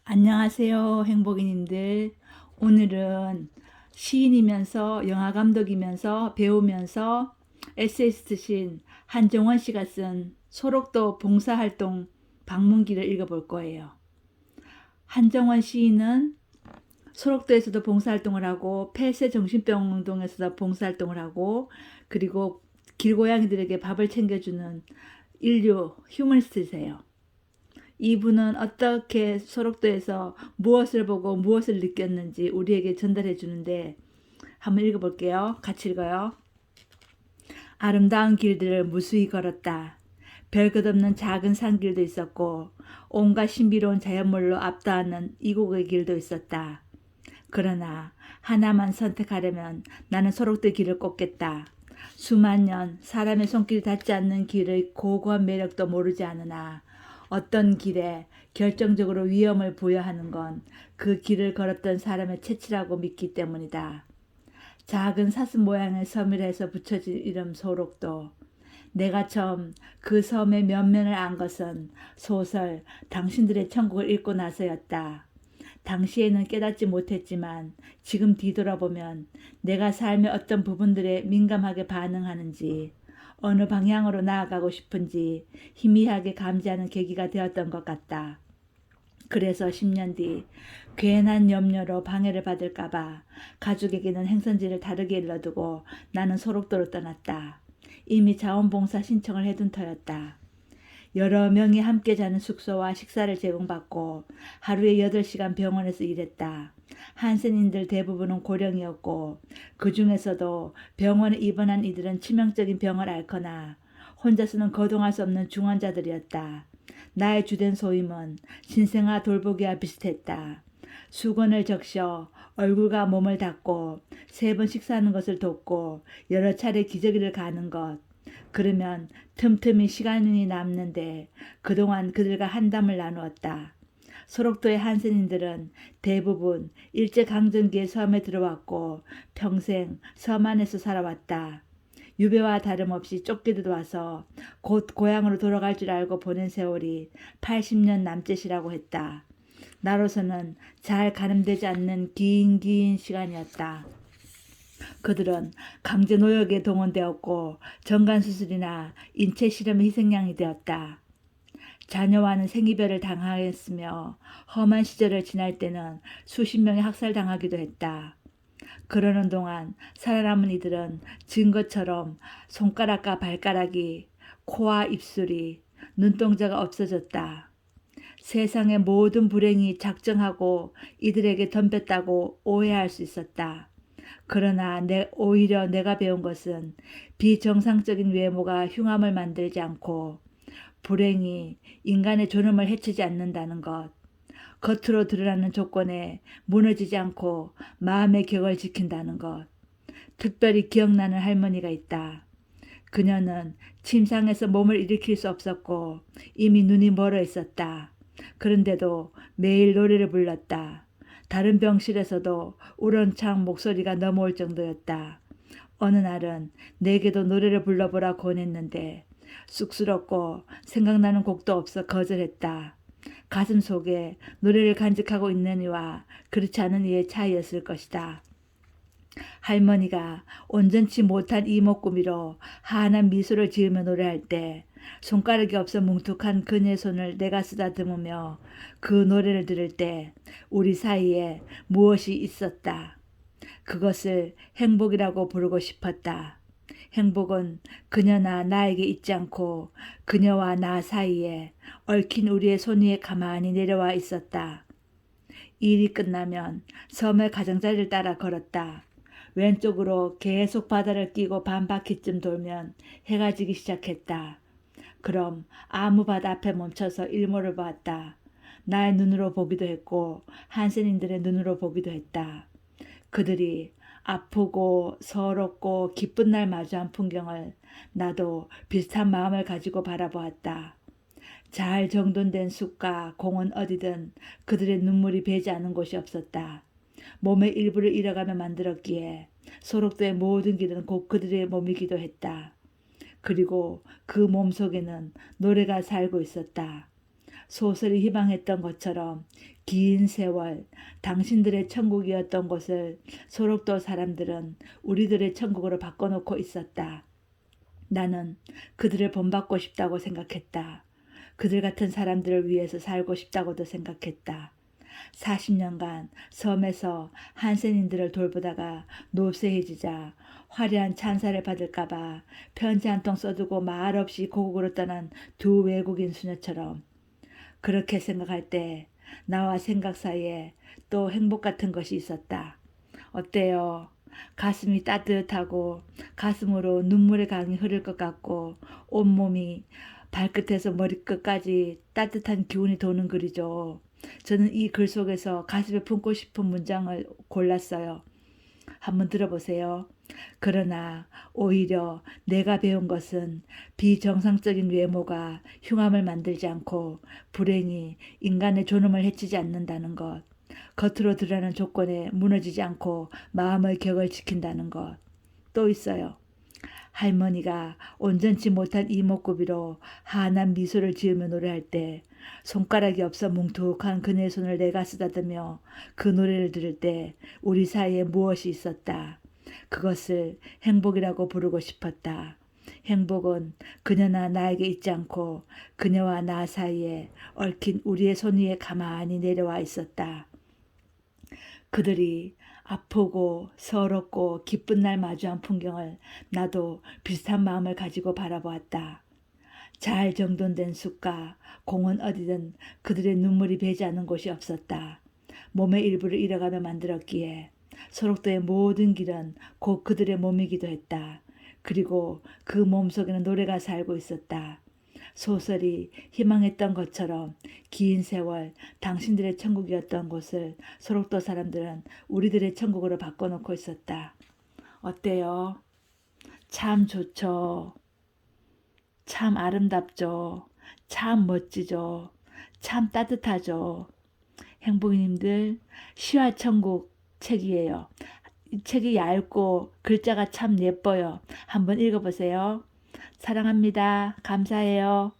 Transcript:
안녕하세요, 행복이님들. 오늘은 시인이면서 영화감독이면서 배우면서 에세이스트신 한정원 씨가 쓴 소록도 봉사활동 방문기를 읽어볼 거예요. 한정원 시인은 소록도에서도 봉사활동을 하고 폐쇄정신병동에서도 봉사활동을 하고 그리고 길고양이들에게 밥을 챙겨주는 인류 휴머니스트세요. 이분은 어떻게 소록도에서 무엇을 보고 무엇을 느꼈는지 우리에게 전달해 주는데 한번 읽어볼게요. 같이 읽어요. 아름다운 길들을 무수히 걸었다. 별것 없는 작은 산길도 있었고 온갖 신비로운 자연물로 압도하는 이국의 길도 있었다. 그러나 하나만 선택하려면 나는 소록도 길을 꼽겠다. 수만 년 사람의 손길이 닿지 않는 길의 고고한 매력도 모르지 않으나 어떤 길에 결정적으로 위험을 부여하는 건 그 길을 걸었던 사람의 체치라고 믿기 때문이다. 작은 사슴 모양의 섬이라 해서 붙여진 이름 소록도. 내가 처음 그 섬의 면면을 안 것은 소설 당신들의 천국을 읽고 나서였다. 당시에는 깨닫지 못했지만 지금 뒤돌아보면 내가 삶의 어떤 부분들에 민감하게 반응하는지 어느 방향으로 나아가고 싶은지 희미하게 감지하는 계기가 되었던 것 같다. 그래서 10년 뒤 괜한 염려로 방해를 받을까봐 가족에게는 행선지를 다르게 일러두고 나는 소록도로 떠났다. 이미 자원봉사 신청을 해둔 터였다. 여러 명이 함께 자는 숙소와 식사를 제공받고 하루에 8시간 병원에서 일했다. 한센인들 대부분은 고령이었고 그 중에서도 병원에 입원한 이들은 치명적인 병을 앓거나 혼자서는 거동할 수 없는 중환자들이었다. 나의 주된 소임은 신생아 돌보기와 비슷했다. 수건을 적셔 얼굴과 몸을 닦고 3번 식사하는 것을 돕고 여러 차례 기저귀를 가는 것. 그러면 틈틈이 시간이 남는데 그동안 그들과 한담을 나누었다. 소록도의 한센인들은 대부분 일제강점기에 섬에 들어왔고 평생 섬 안에서 살아왔다. 유배와 다름없이 쫓기듯 와서 곧 고향으로 돌아갈 줄 알고 보낸 세월이 80년 남짓이라고 했다. 나로서는 잘 가늠되지 않는 긴 시간이었다. 그들은 강제 노역에 동원되었고 정관수술이나 인체 실험의 희생양이 되었다. 자녀와는 생이별을 당하였으며 험한 시절을 지날 때는 수십 명이 학살당하기도 했다. 그러는 동안 살아남은 이들은 증거처럼 손가락과 발가락이, 코와 입술이, 눈동자가 없어졌다. 세상의 모든 불행이 작정하고 이들에게 덤볐다고 오해할 수 있었다. 그러나 오히려 내가 배운 것은 비정상적인 외모가 흉함을 만들지 않고 불행이 인간의 존엄을 해치지 않는다는 것. 겉으로 드러나는 조건에 무너지지 않고 마음의 격을 지킨다는 것. 특별히 기억나는 할머니가 있다. 그녀는 침상에서 몸을 일으킬 수 없었고 이미 눈이 멀어 있었다. 그런데도 매일 노래를 불렀다. 다른 병실에서도 우렁찬 목소리가 넘어올 정도였다. 어느 날은 내게도 노래를 불러보라 권했는데 쑥스럽고 생각나는 곡도 없어 거절했다. 가슴 속에 노래를 간직하고 있는 이와 그렇지 않은 이의 차이였을 것이다. 할머니가 온전치 못한 이목구미로 환한 미소를 지으며 노래할 때 손가락이 없어 뭉툭한 그녀의 손을 내가 쓰다듬으며 그 노래를 들을 때 우리 사이에 무엇이 있었다. 그것을 행복이라고 부르고 싶었다. 행복은 그녀나 나에게 있지 않고 그녀와 나 사이에 얽힌 우리의 손 위에 가만히 내려와 있었다. 일이 끝나면 섬의 가장자리를 따라 걸었다. 왼쪽으로 계속 바다를 끼고 반바퀴쯤 돌면 해가 지기 시작했다. 그럼 아무 바다 앞에 멈춰서 일몰을 보았다. 나의 눈으로 보기도 했고 한센인들의 눈으로 보기도 했다. 그들이 아프고 서럽고 기쁜 날 마주한 풍경을 나도 비슷한 마음을 가지고 바라보았다. 잘 정돈된 숲과 공원 어디든 그들의 눈물이 배지 않은 곳이 없었다. 몸의 일부를 잃어가며 만들었기에 소록도의 모든 길은 곧 그들의 몸이기도 했다. 그리고 그 몸속에는 노래가 살고 있었다. 소설이 희망했던 것처럼 긴 세월 당신들의 천국이었던 곳을 소록도 사람들은 우리들의 천국으로 바꿔놓고 있었다. 나는 그들을 본받고 싶다고 생각했다. 그들 같은 사람들을 위해서 살고 싶다고도 생각했다. 40년간 섬에서 한센인들을 돌보다가 노쇠해지자 화려한 찬사를 받을까봐 편지 한 통 써두고 말없이 고국으로 떠난 두 외국인 수녀처럼 그렇게 생각할 때 나와 생각 사이에 또 행복 같은 것이 있었다. 어때요? 가슴이 따뜻하고 가슴으로 눈물의 강이 흐를 것 같고 온몸이 발끝에서 머리끝까지 따뜻한 기운이 도는 글이죠. 저는 이 글 속에서 가슴에 품고 싶은 문장을 골랐어요. 한번 들어보세요. 그러나 오히려 내가 배운 것은 비정상적인 외모가 흉함을 만들지 않고 불행이 인간의 존엄을 해치지 않는다는 것. 겉으로 드러나는 조건에 무너지지 않고 마음의 격을 지킨다는 것. 또 있어요. 할머니가 온전치 못한 이목구비로 환한 미소를 지으며 노래할 때 손가락이 없어 뭉툭한 그녀의 손을 내가 쓰다듬며 그 노래를 들을 때 우리 사이에 무엇이 있었다. 그것을 행복이라고 부르고 싶었다. 행복은 그녀나 나에게 있지 않고 그녀와 나 사이에 얽힌 우리의 손 위에 가만히 내려와 있었다. 그들이 아프고 서럽고 기쁜 날 마주한 풍경을 나도 비슷한 마음을 가지고 바라보았다. 잘 정돈된 숲과 공원 어디든 그들의 눈물이 배지 않는 곳이 없었다. 몸의 일부를 잃어가며 만들었기에 소록도의 모든 길은 곧 그들의 몸이기도 했다. 그리고 그 몸속에는 노래가 살고 있었다. 소설이 희망했던 것처럼 긴 세월 당신들의 천국이었던 곳을 소록도 사람들은 우리들의 천국으로 바꿔놓고 있었다. 어때요? 참 좋죠. 참 아름답죠. 참 멋지죠. 참 따뜻하죠. 행복이님들 시화천국 책이에요. 이 책이 얇고 글자가 참 예뻐요. 한번 읽어보세요. 사랑합니다. 감사해요.